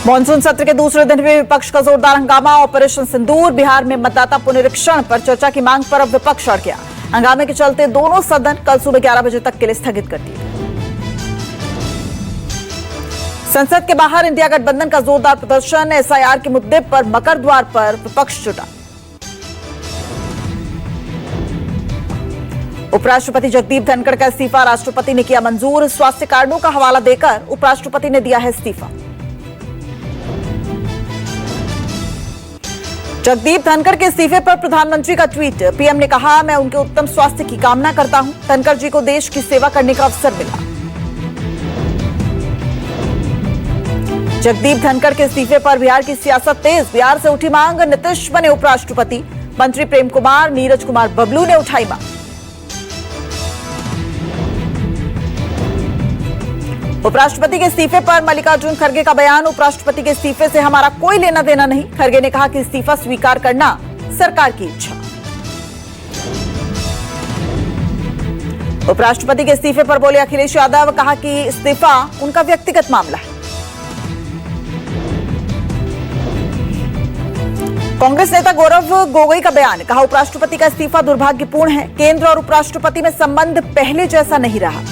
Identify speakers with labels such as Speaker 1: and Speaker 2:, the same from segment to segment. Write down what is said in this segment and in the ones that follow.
Speaker 1: Monsoon सत्र के दूसरे दिन भी विपक्ष का जोरदार हंगामा। ऑपरेशन सिंदूर, बिहार में मतदाता पुनरीक्षण पर चर्चा की मांग पर अब विपक्ष अड़ गया। हंगामे के चलते दोनों सदन कल सुबह 11 बजे तक के लिए स्थगित कर दिए। संसद के बाहर इंडिया गठबंधन का जोरदार प्रदर्शन। एसआईआर के मुद्दे पर मकर द्वार पर विपक्ष जुटा। उपराष्ट्रपति जगदीप धनखड़ का इस्तीफा राष्ट्रपति ने किया मंजूर। स्वास्थ्य कारणों का हवाला देकर उपराष्ट्रपति ने दिया है इस्तीफा। जगदीप धनखड़ के इस्तीफे पर प्रधानमंत्री का ट्वीट। पीएम ने कहा, मैं उनके उत्तम स्वास्थ्य की कामना करता हूं। धनखड़ जी को देश की सेवा करने का अवसर मिला। जगदीप धनखड़ के इस्तीफे पर बिहार की सियासत तेज। बिहार से उठी मांग, नीतीश बने उपराष्ट्रपति। मंत्री प्रेम कुमार, नीरज कुमार बबलू ने उठाई मांग। उपराष्ट्रपति के इस्तीफे पर मल्लिकार्जुन खड़गे का बयान। उपराष्ट्रपति के इस्तीफे से हमारा कोई लेना देना नहीं। खड़गे ने कहा कि इस्तीफा स्वीकार करना सरकार की इच्छा। उपराष्ट्रपति के इस्तीफे पर बोले अखिलेश यादव, कहा कि इस्तीफा उनका व्यक्तिगत मामला है। कांग्रेस नेता गौरव गोगोई का बयान। कहा, उपराष्ट्रपति का इस्तीफा दुर्भाग्यपूर्ण है। केंद्र और उपराष्ट्रपति में संबंध पहले जैसा नहीं रहा।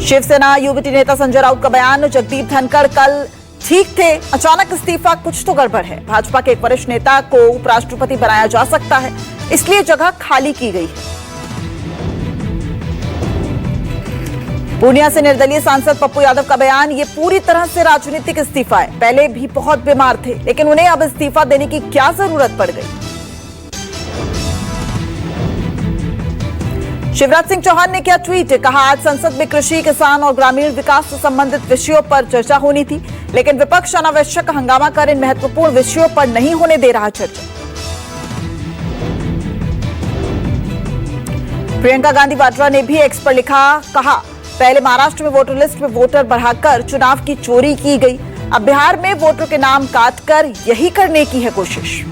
Speaker 1: शिवसेना यूबीटी नेता संजय राउत का बयान। जगदीप धनखड़ कल ठीक थे, अचानक इस्तीफा, कुछ तो गड़बड़ है। भाजपा के एक वरिष्ठ नेता को उपराष्ट्रपति बनाया जा सकता है, इसलिए जगह खाली की गई है। पूर्णिया से निर्दलीय सांसद पप्पू यादव का बयान। ये पूरी तरह से राजनीतिक इस्तीफा है। पहले भी बहुत बीमार थे, लेकिन उन्हें अब इस्तीफा देने की क्या जरूरत पड़ गई। शिवराज सिंह चौहान ने किया ट्वीट। कहा, आज संसद में कृषि, किसान और ग्रामीण विकास से संबंधित विषयों पर चर्चा होनी थी, लेकिन विपक्ष अनावश्यक हंगामा कर इन महत्वपूर्ण विषयों पर नहीं होने दे रहा चर्चा। प्रियंका गांधी वाड्रा ने भी एक्स पर लिखा। कहा, पहले महाराष्ट्र में वोटर लिस्ट में वोटर बढ़ाकर चुनाव की चोरी की गई, अब बिहार में वोटर के नाम काटकर यही करने की है कोशिश।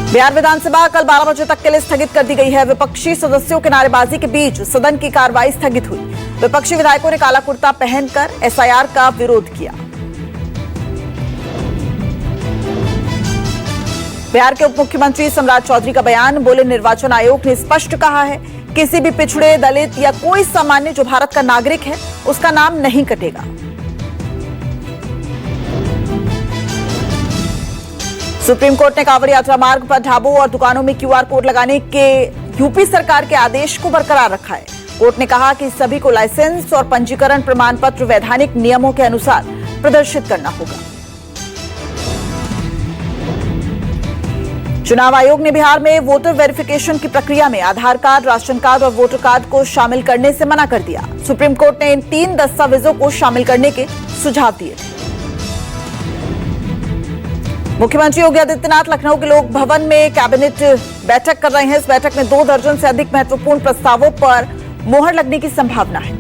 Speaker 1: बिहार विधानसभा कल 12 बजे तक के लिए स्थगित कर दी गई है। विपक्षी सदस्यों के नारेबाजी के बीच सदन की कार्रवाई स्थगित हुई। विपक्षी विधायकों ने काला कुर्ता पहनकर एसआईआर का विरोध किया। बिहार के उप मुख्यमंत्री सम्राट चौधरी का बयान। बोले, निर्वाचन आयोग ने स्पष्ट कहा है, किसी भी पिछड़े, दलित या कोई सामान्य जो भारत का नागरिक है, उसका नाम नहीं कटेगा। सुप्रीम कोर्ट ने कांवड़ यात्रा मार्ग पर ढाबों और दुकानों में क्यूआर कोड लगाने के यूपी सरकार के आदेश को बरकरार रखा है। कोर्ट ने कहा कि सभी को लाइसेंस और पंजीकरण प्रमाण पत्र वैधानिक नियमों के अनुसार प्रदर्शित करना होगा। चुनाव आयोग ने बिहार में वोटर वेरिफिकेशन की प्रक्रिया में आधार कार्ड, राशन कार्ड और वोटर कार्ड को शामिल करने से मना कर दिया। सुप्रीम कोर्ट ने इन 3 दस्तावेजों को शामिल करने के सुझाव दिए थे। मुख्यमंत्री योगी आदित्यनाथ लखनऊ के लोक भवन में कैबिनेट बैठक कर रहे हैं। इस बैठक में 2 दर्जन से अधिक महत्वपूर्ण प्रस्तावों पर मोहर लगने की संभावना है।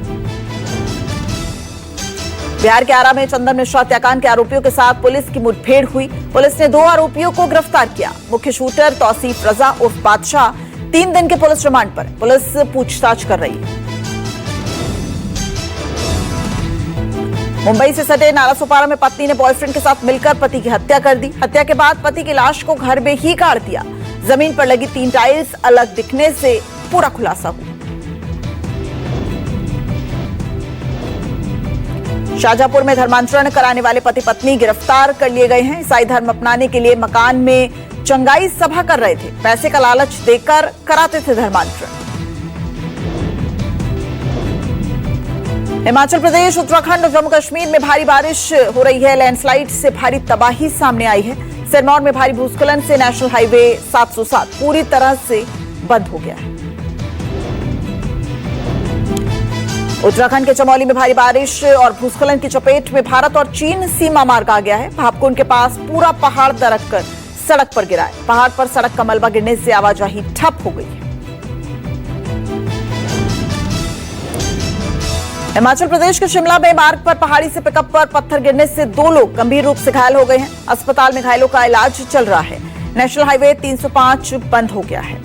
Speaker 1: बिहार के आरा में चंदन मिश्रा हत्याकांड के आरोपियों के साथ पुलिस की मुठभेड़ हुई। पुलिस ने 2 आरोपियों को गिरफ्तार किया। मुख्य शूटर तौसीफ रजा उर्फ बादशाह 3 दिन के पुलिस रिमांड पर। पुलिस पूछताछ कर रही है। मुंबई से सटे नालासोपारा में पत्नी ने बॉयफ्रेंड के साथ मिलकर पति की हत्या कर दी। हत्या के बाद पति की लाश को घर में ही गाड़ दिया। जमीन पर लगी 3 टाइल्स अलग दिखने से पूरा खुलासा हुआ। शाहजहांपुर में धर्मांतरण कराने वाले पति पत्नी गिरफ्तार कर लिए गए हैं। ईसाई धर्म अपनाने के लिए मकान में चंगाई सभा कर रहे थे। पैसे का लालच देकर कराते थे धर्मांतरण। हिमाचल प्रदेश, उत्तराखंड और जम्मू कश्मीर में भारी बारिश हो रही है। लैंडस्लाइड से भारी तबाही सामने आई है। सिरमौर में भारी भूस्खलन से नेशनल हाईवे 707 पूरी तरह से बंद हो गया है। उत्तराखंड के चमोली में भारी बारिश और भूस्खलन की चपेट में भारत और चीन सीमा मार्ग आ गया है। भापकुंड के पास पूरा पहाड़ दरक कर सड़क पर गिरा है। पहाड़ पर सड़क का मलबा गिरने से आवाजाही ठप हो गई है। हिमाचल प्रदेश के शिमला में मार्ग पर पहाड़ी से पिकअप पर पत्थर गिरने से 2 लोग गंभीर रूप से घायल हो गए हैं। अस्पताल में घायलों का इलाज चल रहा है। नेशनल हाईवे 305 बंद हो गया है।